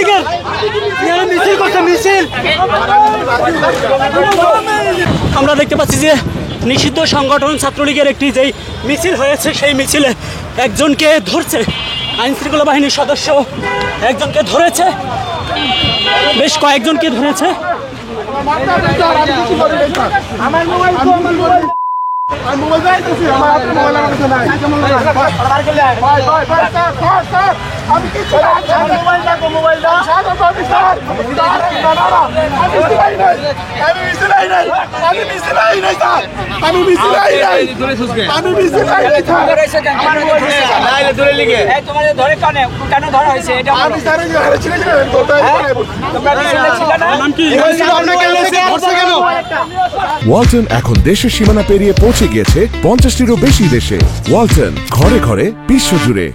লীগের মিছিল করছে মিছিল। আমরা দেখতে পাচ্ছি যে নিষিদ্ধ সংগঠন ছাত্রলীগের একটি যেই মিছিল হয়েছে সেই মিছিলে একজনকে ধরছে আইনশৃঙ্খলা বাহিনীর সদস্য, একজনকে ধরেছে, বেশ কয়েকজনকে ধরেছে। ওয়ালটন এখন দেশের সীমানা পেরিয়ে পৌঁছে গিয়েছে 50টিরও বেশি দেশে। ওয়ালটন, ঘরে ঘরে বিশ্বজুড়ে।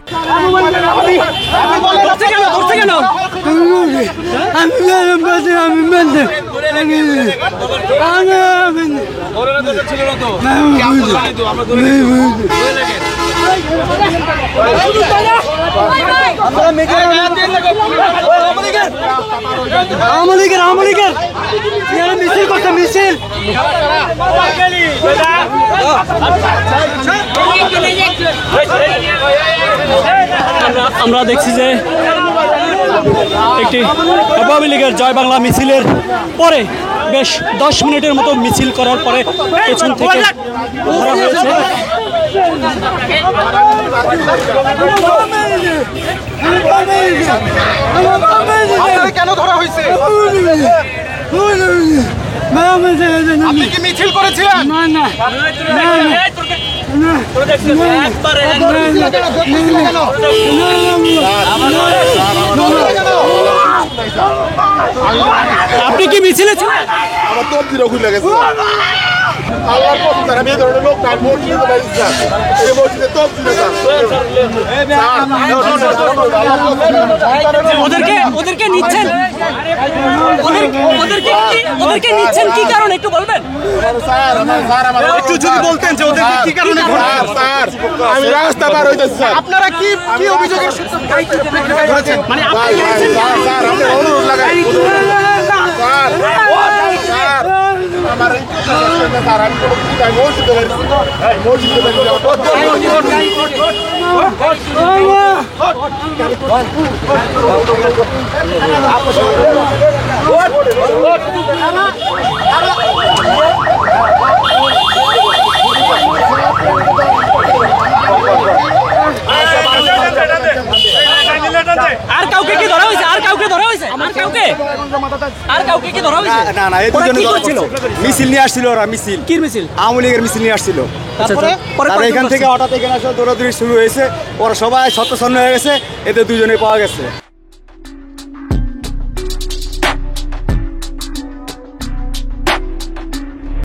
মিছিল করছে মিছিল। আমরা দেখছি যে একটি আওয়ামী লীগের জয় বাংলা মিছিলের পরে বেশ 10 মিনিটের মতো মিছিল করার পরে পেছন থেকে ধরা হয়েছে। কেন ধরা হয়েছে? আপনি কি মিছিল করেছিলেন? না আপনি কি মিছিলে ছিলেন? আমার তো জিরো খুলে গেছে। আল্লাহর কসম স্যার, আমি এই ধরনের লোক নাই। মসজিদে বাড়ি স্যার, এই মসজিদে তো ওদেরকে নিচ্ছেন, ওদেরকে নিচ্ছেন কি কারণ একটু বলবেন? একটু যদি বলতেন যে ওদেরকে কি কারণে স্যার, আমি রাস্তা পার হইতেছি স্যার। আপনারা কি কি অভিযোগের ধরেছেন? মানে স্যার আপনি অনুরোধ লাগাই স্যার, আমার স্যার আমি মসজিদে আর কাউকে কি ধরা হয়েছে? আর কাউকে ধরা হয়েছে? আর কাউকে কি ধরা হয়েছে? না না, এই দুজনে মিছিল নিয়ে আসছিল। ওরা মিছিল, কি মিছিল? আওয়ামী লীগের মিছিল নিয়ে আসছিল। তারপরে এখান থেকে হঠাৎ এখানে আসলে দৌড়াদৌড়ি শুরু হয়েছে। ওরা সবাই ছত্রছন্ন হয়ে গেছে, এতে দুজনে পাওয়া গেছে।